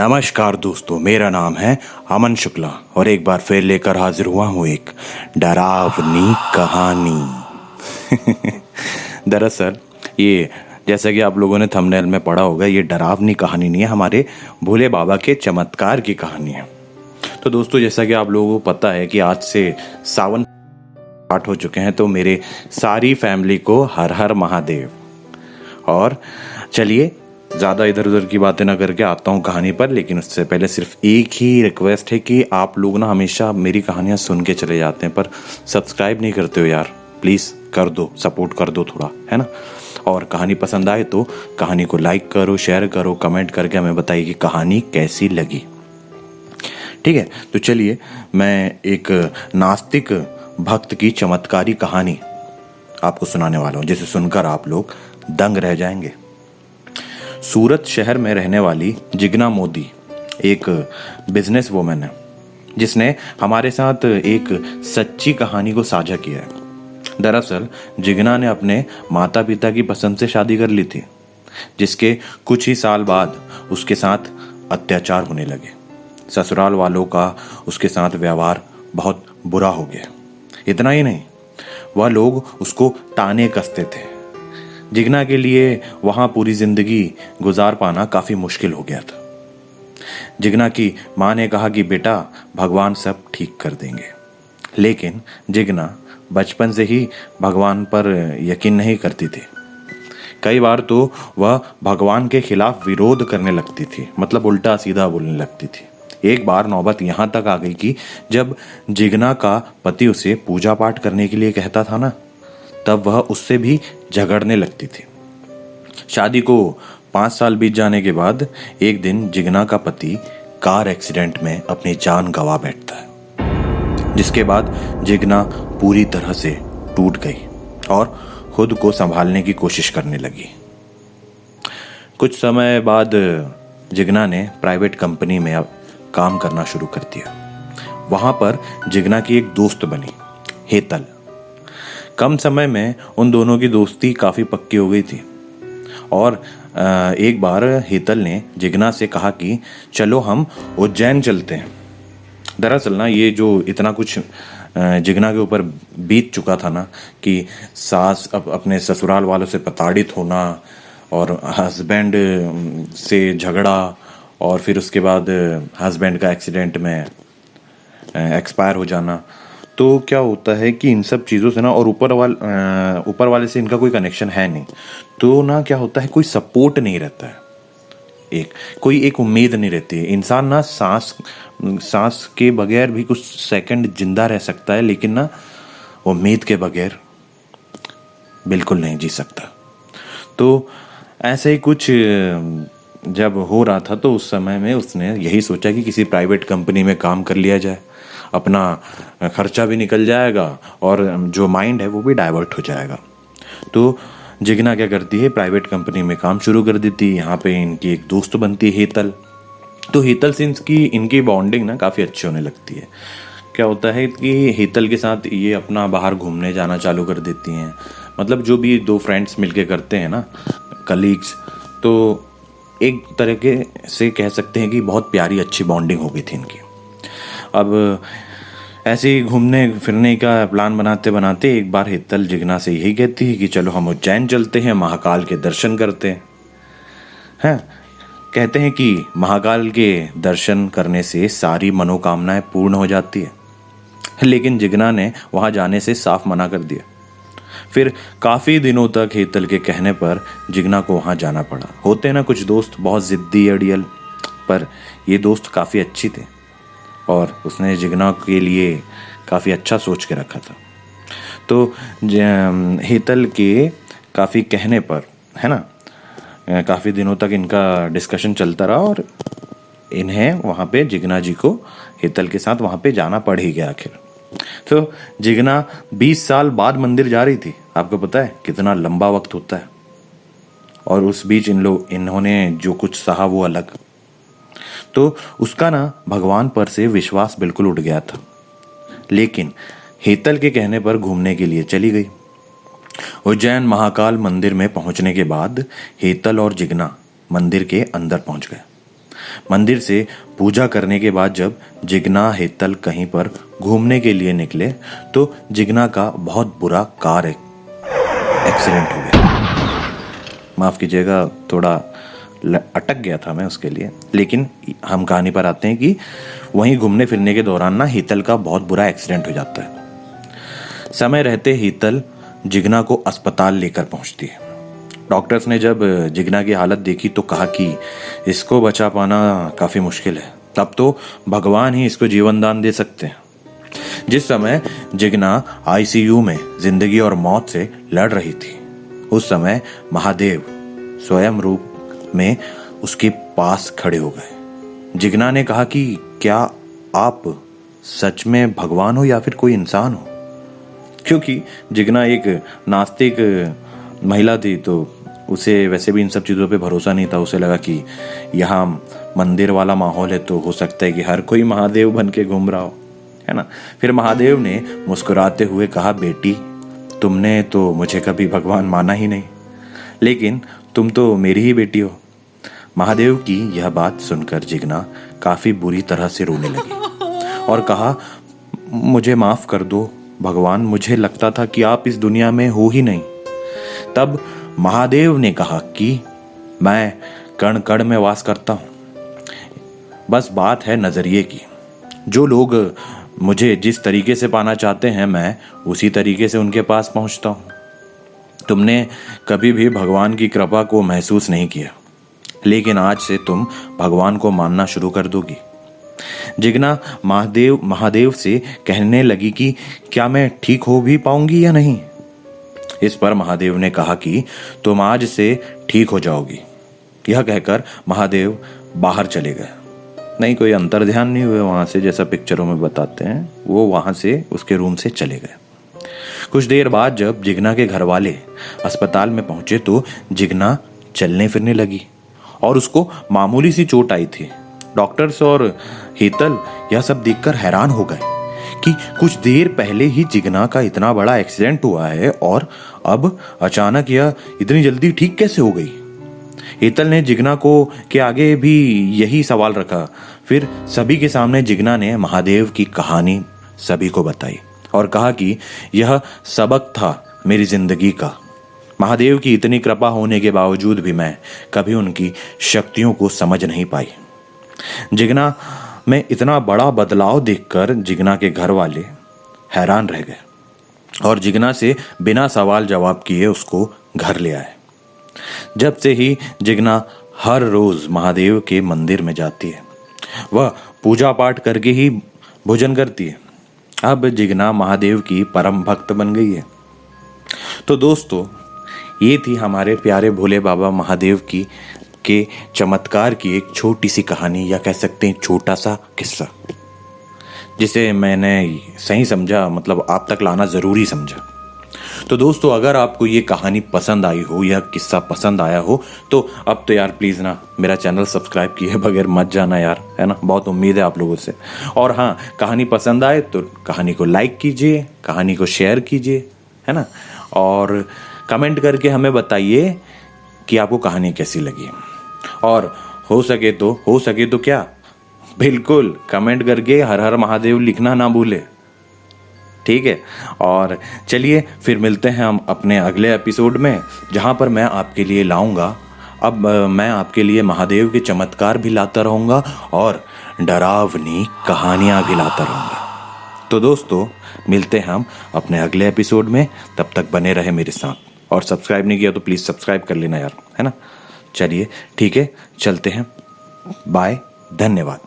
नमस्कार दोस्तों, मेरा नाम है अमन शुक्ला और एक बार फिर लेकर हाजिर हुआ हूँ एक डरावनी कहानी। दरअसल ये जैसा कि आप लोगों ने थंबनेल में पढ़ा होगा, ये डरावनी कहानी नहीं है, हमारे भोले बाबा के चमत्कार की कहानी है। तो दोस्तों, जैसा कि आप लोगों को पता है कि आज से सावन स्टार्ट हो चुके हैं, तो मेरे सारी फैमिली को हर हर महादेव। और चलिए ज़्यादा इधर उधर की बातें ना करके आता हूँ कहानी पर। लेकिन उससे पहले सिर्फ एक ही रिक्वेस्ट है कि आप लोग ना हमेशा मेरी कहानियाँ सुन के चले जाते हैं पर सब्सक्राइब नहीं करते हो यार, प्लीज़ कर दो, सपोर्ट कर दो थोड़ा, है ना। और कहानी पसंद आए तो कहानी को लाइक करो, शेयर करो, कमेंट करके हमें बताइए कि कहानी कैसी लगी। ठीक है, तो चलिए मैं एक नास्तिक भक्त की चमत्कारी कहानी आपको सुनाने वाला हूँ, जिसे सुनकर आप लोग दंग रह जाएंगे। सूरत शहर में रहने वाली जिग्ना मोदी एक बिजनेस वुमेन है, जिसने हमारे साथ एक सच्ची कहानी को साझा किया है। दरअसल जिग्ना ने अपने माता पिता की पसंद से शादी कर ली थी, जिसके कुछ ही साल बाद उसके साथ अत्याचार होने लगे। ससुराल वालों का उसके साथ व्यवहार बहुत बुरा हो गया। इतना ही नहीं, वह लोग उसको ताने कसते थे। जिग्ना के लिए वहाँ पूरी जिंदगी गुजार पाना काफ़ी मुश्किल हो गया था। जिग्ना की माँ ने कहा कि बेटा, भगवान सब ठीक कर देंगे। लेकिन जिग्ना बचपन से ही भगवान पर यकीन नहीं करती थी। कई बार तो वह भगवान के खिलाफ विरोध करने लगती थी, मतलब उल्टा सीधा बोलने लगती थी। एक बार नौबत यहाँ तक आ गई कि जब जिग्ना का पति उसे पूजा पाठ करने के लिए कहता था ना, तब वह उससे भी झगड़ने लगती थी। शादी को 5 साल बीत जाने के बाद एक दिन जिग्ना का पति कार एक्सीडेंट में अपनी जान गंवा बैठता है, जिसके बाद जिग्ना पूरी तरह से टूट गई और खुद को संभालने की कोशिश करने लगी। कुछ समय बाद जिग्ना ने प्राइवेट कंपनी में अब काम करना शुरू कर दिया। वहां पर जिग्ना की एक दोस्त बनी, हेतल। कम समय में उन दोनों की दोस्ती काफ़ी पक्की हो गई थी और एक बार हेतल ने जिग्ना से कहा कि चलो हम उज्जैन चलते हैं। दरअसल ना, ये जो इतना कुछ जिग्ना के ऊपर बीत चुका था ना, कि सास अपने ससुराल वालों से प्रताड़ित होना और हस्बैंड से झगड़ा और फिर उसके बाद हस्बैंड का एक्सीडेंट में एक्सपायर हो जाना, तो क्या होता है कि इन सब चीज़ों से ना, और ऊपर वाले से इनका कोई कनेक्शन है नहीं, तो ना क्या होता है, कोई सपोर्ट नहीं रहता है, एक उम्मीद नहीं रहती है। इंसान ना सांस के बगैर भी कुछ सेकंड जिंदा रह सकता है, लेकिन ना उम्मीद के बगैर बिल्कुल नहीं जी सकता। तो ऐसे ही कुछ जब हो रहा था, तो उस समय में उसने यही सोचा कि किसी प्राइवेट कंपनी में काम कर लिया जाए, अपना खर्चा भी निकल जाएगा और जो माइंड है वो भी डाइवर्ट हो जाएगा। तो जिग्ना क्या करती है, प्राइवेट कंपनी में काम शुरू कर देती है। यहाँ पे इनकी एक दोस्त बनती है, हेतल। तो हेतल से इनकी बॉन्डिंग ना काफ़ी अच्छी होने लगती है। क्या होता है कि हेतल के साथ ये अपना बाहर घूमने जाना चालू कर देती हैं, मतलब जो भी दो फ्रेंड्स मिलके करते हैं ना, कलीग्स, तो एक तरह के से कह सकते हैं कि बहुत प्यारी अच्छी बॉन्डिंग हो गई थी इनकी। अब ऐसे ही घूमने फिरने का प्लान बनाते बनाते एक बार हेतल जिग्ना से यही कहती है कि चलो हम उज्जैन चलते हैं, महाकाल के दर्शन करते हैं। कहते हैं कि महाकाल के दर्शन करने से सारी मनोकामनाएं पूर्ण हो जाती है। लेकिन जिग्ना ने वहां जाने से साफ मना कर दिया। फिर काफ़ी दिनों तक हेतल के कहने पर जिग्ना को वहाँ जाना पड़ा। होते हैं ना कुछ दोस्त बहुत ज़िद्दी अड़ियल, पर ये दोस्त काफ़ी अच्छी थे और उसने जिग्ना के लिए काफ़ी अच्छा सोच के रखा था। तो हेतल के काफ़ी कहने पर, है ना, काफ़ी दिनों तक इनका डिस्कशन चलता रहा और इन्हें वहाँ पे जिग्ना जी को हेतल के साथ वहाँ पे जाना पड़ ही गया आखिर। तो जिग्ना 20 साल बाद मंदिर जा रही थी। आपको पता है कितना लंबा वक्त होता है, और उस बीच इन्होंने जो कुछ सहा वो अलग। तो उसका ना भगवान पर से विश्वास बिल्कुल उठ गया था, लेकिन हेतल के कहने पर घूमने के लिए चली गई। उज्जैन महाकाल मंदिर में पहुंचने के बाद हेतल और जिग्ना मंदिर के अंदर पहुंच गए। मंदिर से पूजा करने के बाद जब जिगना हेतल कहीं पर घूमने के लिए निकले तो जिगना का बहुत बुरा कार एक्सीडेंट हो गया। माफ़ कीजिएगा, थोड़ा अटक गया था मैं उसके लिए। लेकिन हम कहानी पर आते हैं कि वहीं घूमने फिरने के दौरान ना हेतल का बहुत बुरा एक्सीडेंट हो जाता है। समय रहते हेतल जिगना को अस्पताल लेकर पहुंचती है। डॉक्टर्स ने जब जिगना की हालत देखी तो कहा कि इसको बचा पाना काफ़ी मुश्किल है, तब तो भगवान ही इसको जीवन दान दे सकते हैं। जिस समय जिगना आईसीयू में जिंदगी और मौत से लड़ रही थी, उस समय महादेव स्वयं रूप में उसके पास खड़े हो गए। जिगना ने कहा कि क्या आप सच में भगवान हो या फिर कोई इंसान हो? क्योंकि जिगना एक नास्तिक महिला थी तो उसे वैसे भी इन सब चीज़ों पे भरोसा नहीं था। उसे लगा कि यहाँ मंदिर वाला माहौल है तो हो सकता है कि हर कोई महादेव बन के घूम रहा हो, है ना। फिर महादेव ने मुस्कुराते हुए कहा, बेटी तुमने तो मुझे कभी भगवान माना ही नहीं, लेकिन तुम तो मेरी ही बेटी हो। महादेव की यह बात सुनकर जिगना काफ़ी बुरी तरह से रोने लगी और कहा, मुझे माफ़ कर दो भगवान, मुझे लगता था कि आप इस दुनिया में हो ही नहीं। तब महादेव ने कहा कि मैं कण कण में वास करता हूँ, बस बात है नज़रिए की। जो लोग मुझे जिस तरीके से पाना चाहते हैं मैं उसी तरीके से उनके पास पहुँचता हूँ। तुमने कभी भी भगवान की कृपा को महसूस नहीं किया, लेकिन आज से तुम भगवान को मानना शुरू कर दोगी। जिगना महादेव से कहने लगी कि क्या मैं ठीक हो भी पाऊंगी या नहीं। इस पर महादेव ने कहा कि तुम आज से ठीक हो जाओगी। यह कहकर महादेव बाहर चले गए। नहीं, कोई अंतर ध्यान नहीं हुए वहां से, जैसा पिक्चरों में बताते हैं। वो वहां से उसके रूम से चले गए। कुछ देर बाद जब जिगना के घर वाले अस्पताल में पहुंचे तो जिगना चलने फिरने लगी और उसको मामूली सी चोट आई थी। डॉक्टर्स और हेतल यह सब देखकर हैरान हो गए कि कुछ देर पहले ही जिगना का इतना बड़ा एक्सीडेंट हुआ है और अब अचानक यह इतनी जल्दी ठीक कैसे हो गई। हेतल ने जिगना को के आगे भी यही सवाल रखा। फिर सभी के सामने जिगना ने महादेव की कहानी सभी को बताई और कहा कि यह सबक था मेरी जिंदगी का। महादेव की इतनी कृपा होने के बावजूद भी मैं कभी उनकी शक्तियों को समझ नहीं पाई। जिगना में इतना बड़ा बदलाव देखकर जिगना के घर वाले हैरान रह गए और जिगना से बिना सवाल जवाब किए उसको घर ले आए। जब से ही जिगना हर रोज महादेव के मंदिर में जाती है। वह पूजा पाठ करके ही भोजन करती है। अब जिगना महादेव की परम भक्त बन गई है। तो दोस्तों, ये थी हमारे प्यारे भोले बाबा महादेव के चमत्कार की एक छोटी सी कहानी, या कह सकते हैं छोटा सा किस्सा, जिसे मैंने सही समझा, मतलब आप तक लाना ज़रूरी समझा। तो दोस्तों, अगर आपको ये कहानी पसंद आई हो या किस्सा पसंद आया हो तो अब तो यार प्लीज़ ना मेरा चैनल सब्सक्राइब किए बगैर मत जाना यार, है ना। बहुत उम्मीद है आप लोगों से। और हाँ, कहानी पसंद आए तो कहानी को लाइक कीजिए, कहानी को शेयर कीजिए, है ना। और कमेंट करके हमें बताइए कि आपको कहानी कैसी लगी। और हो सके तो क्या, बिल्कुल कमेंट करके हर हर महादेव लिखना ना भूले, ठीक है। और चलिए फिर मिलते हैं हम अपने अगले एपिसोड में, जहाँ पर मैं आपके लिए लाऊंगा, अब मैं आपके लिए महादेव के चमत्कार भी लाता रहूँगा और डरावनी कहानियाँ भी लाता रहूँगा। तो दोस्तों, मिलते हैं हम अपने अगले एपिसोड में। तब तक बने रहे मेरे साथ, और सब्सक्राइब नहीं किया तो प्लीज़ सब्सक्राइब कर लेना यार, है ना। चलिए ठीक है, चलते हैं, बाय, धन्यवाद।